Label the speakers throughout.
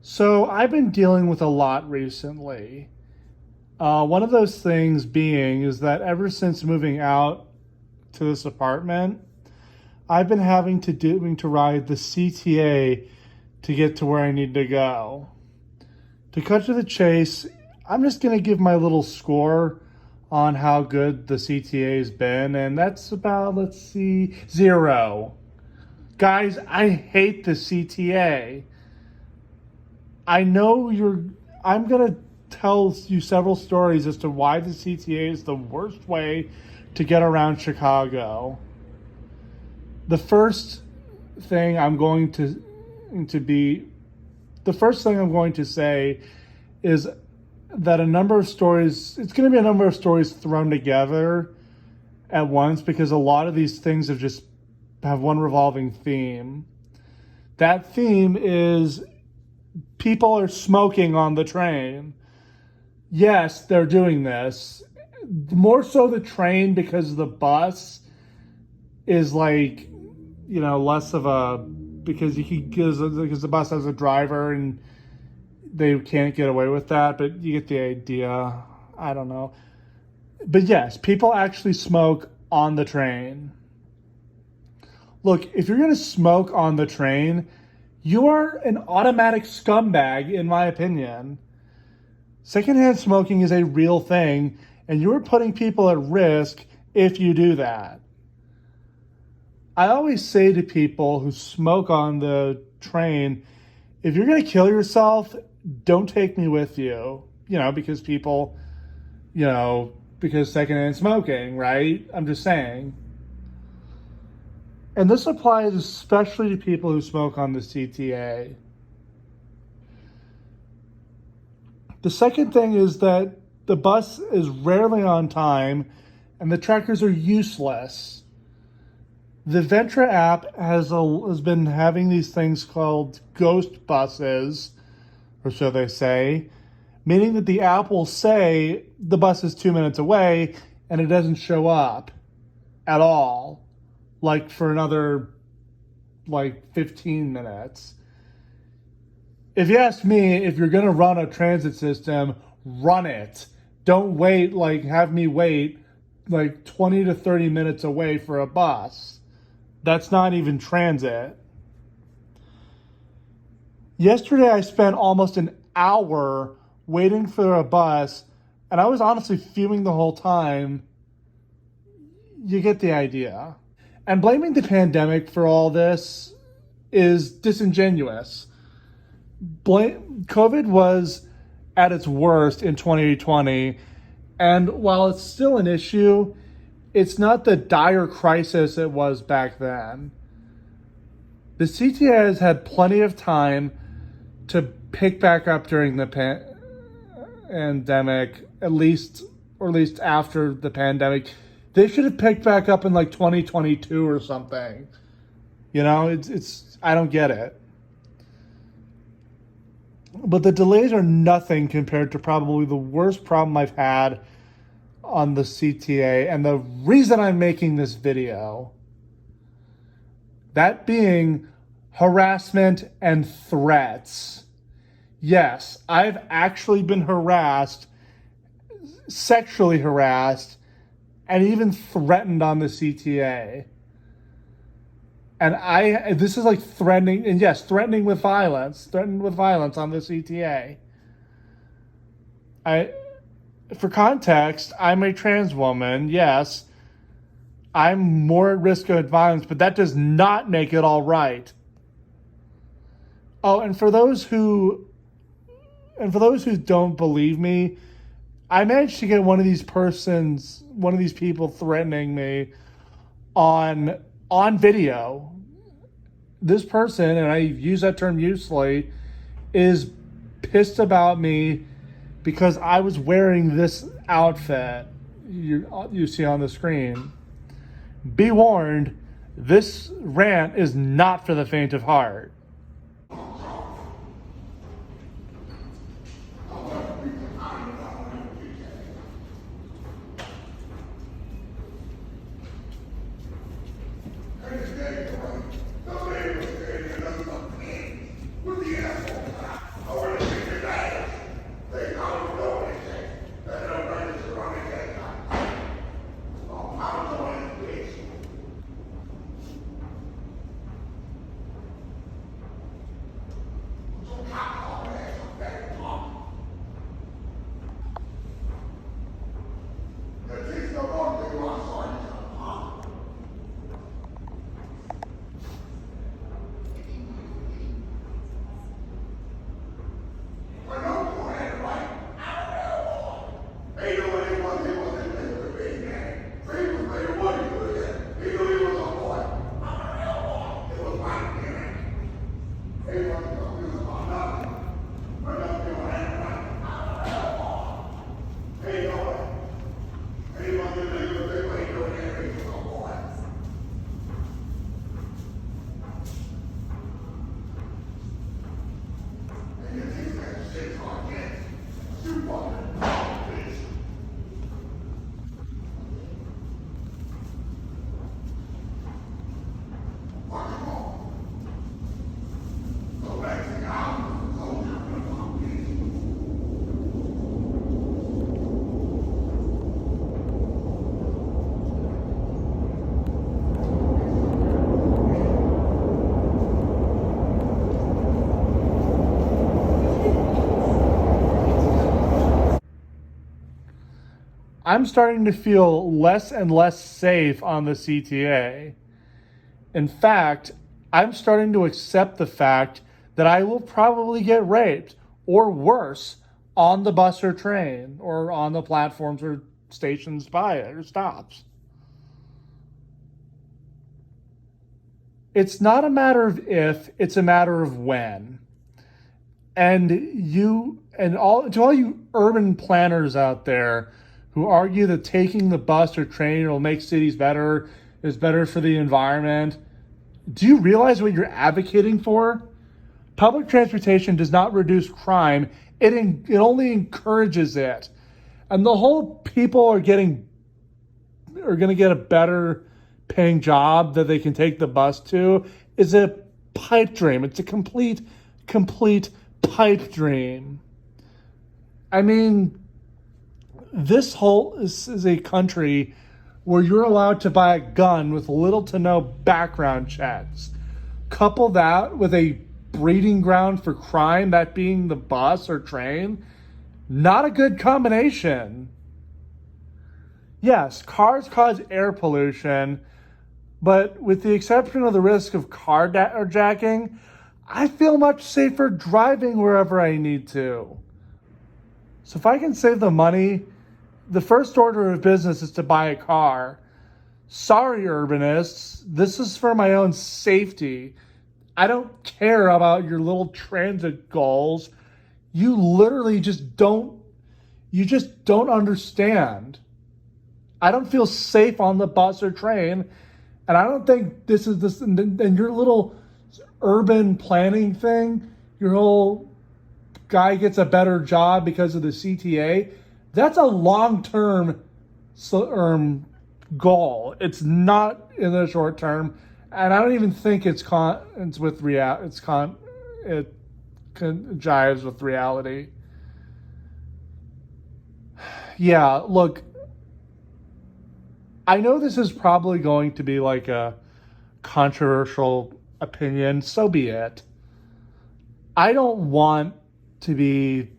Speaker 1: So I've been dealing with a lot recently. One of those things being is that ever since moving out to this apartment, I've been having to ride the CTA to get to where I need to go. To cut to the chase, I'm just going to give my little score on how good the CTA has been, and that's about, let's see, 0. Guys, I hate the CTA. I know I'm going to tell you several stories as to why the CTA is the worst way to get around Chicago. The first thing I'm going to say is that it's going to be a number of stories thrown together at once because a lot of these things have one revolving theme. That theme is people are smoking on the train. Yes, they're doing this. More so the train because the bus is less of a, because the bus has a driver and they can't get away with that, but you get the idea. I don't know. But yes, people actually smoke on the train. Look, if you're going to smoke on the train, you are an automatic scumbag, in my opinion. Secondhand smoking is a real thing, and you're putting people at risk if you do that. I always say to people who smoke on the train, if you're going to kill yourself, don't take me with you. Because because secondhand smoking, right? I'm just saying. And this applies especially to people who smoke on the CTA. The second thing is that the bus is rarely on time and the trackers are useless. The Ventra app has been having these things called ghost buses, or so they say, meaning that the app will say the bus is 2 minutes away and it doesn't show up at all, for another 15 minutes. If you ask me, if you're going to run a transit system, run it. Don't wait, have me wait 20 to 30 minutes away for a bus. That's not even transit. Yesterday, I spent almost an hour waiting for a bus, and I was honestly fuming the whole time. You get the idea. And blaming the pandemic for all this is disingenuous. COVID was at its worst in 2020, and while it's still an issue, it's not the dire crisis it was back then. The CTA has had plenty of time to pick back up during the pandemic, at least after the pandemic. They should have picked back up in 2022 or something. I don't get it. But the delays are nothing compared to probably the worst problem I've had on the CTA, and the reason I'm making this video, that being harassment and threats. Yes, I've actually been harassed, sexually harassed, and even threatened on the CTA. And this is threatening, and yes, threatened with violence on the CTA. For context, I'm a trans woman, yes. I'm more at risk of violence, but that does not make it all right. Oh, and for those who don't believe me, I managed to get one of these people threatening me on video. This person, and I use that term loosely, is pissed about me because I was wearing this outfit you see on the screen. Be warned, this rant is not for the faint of heart. I'm starting to feel less and less safe on the CTA. In fact, I'm starting to accept the fact that I will probably get raped or worse on the bus or train or on the platforms or stations by it or stops. It's not a matter of if, it's a matter of when. And to all you urban planners out there who argue that taking the bus or train will make cities better, is better for the environment, do you realize what you're advocating for? Public transportation does not reduce crime. It only encourages it. And the whole people are going to get a better paying job that they can take the bus to is a pipe dream. It's a complete pipe dream. I mean, this is a country where you're allowed to buy a gun with little to no background checks. Couple that with a breeding ground for crime, that being the bus or train, not a good combination. Yes, cars cause air pollution, but with the exception of the risk of carjacking, I feel much safer driving wherever I need to. So if I can save the money, the first order of business is to buy a car. Sorry, urbanists, this is for my own safety. I don't care about your little transit goals. You literally just don't understand. I don't feel safe on the bus or train, and I don't think this and your little urban planning thing, your whole guy gets a better job because of the CTA. That's a long-term goal. It's not in the short term, and I don't even think it jives with reality. Yeah, look, I know this is probably going to be like a controversial opinion. So be it. I don't want to be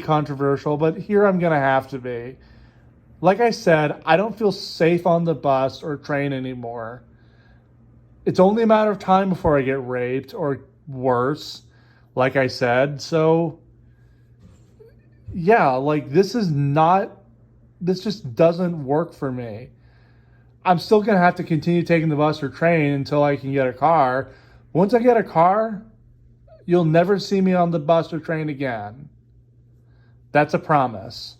Speaker 1: controversial, but here I'm going to have to be. Like I said, I don't feel safe on the bus or train anymore. It's only a matter of time before I get raped or worse, like I said. So, yeah, like this just doesn't work for me. I'm still going to have to continue taking the bus or train until I can get a car. Once I get a car, you'll never see me on the bus or train again. That's a promise.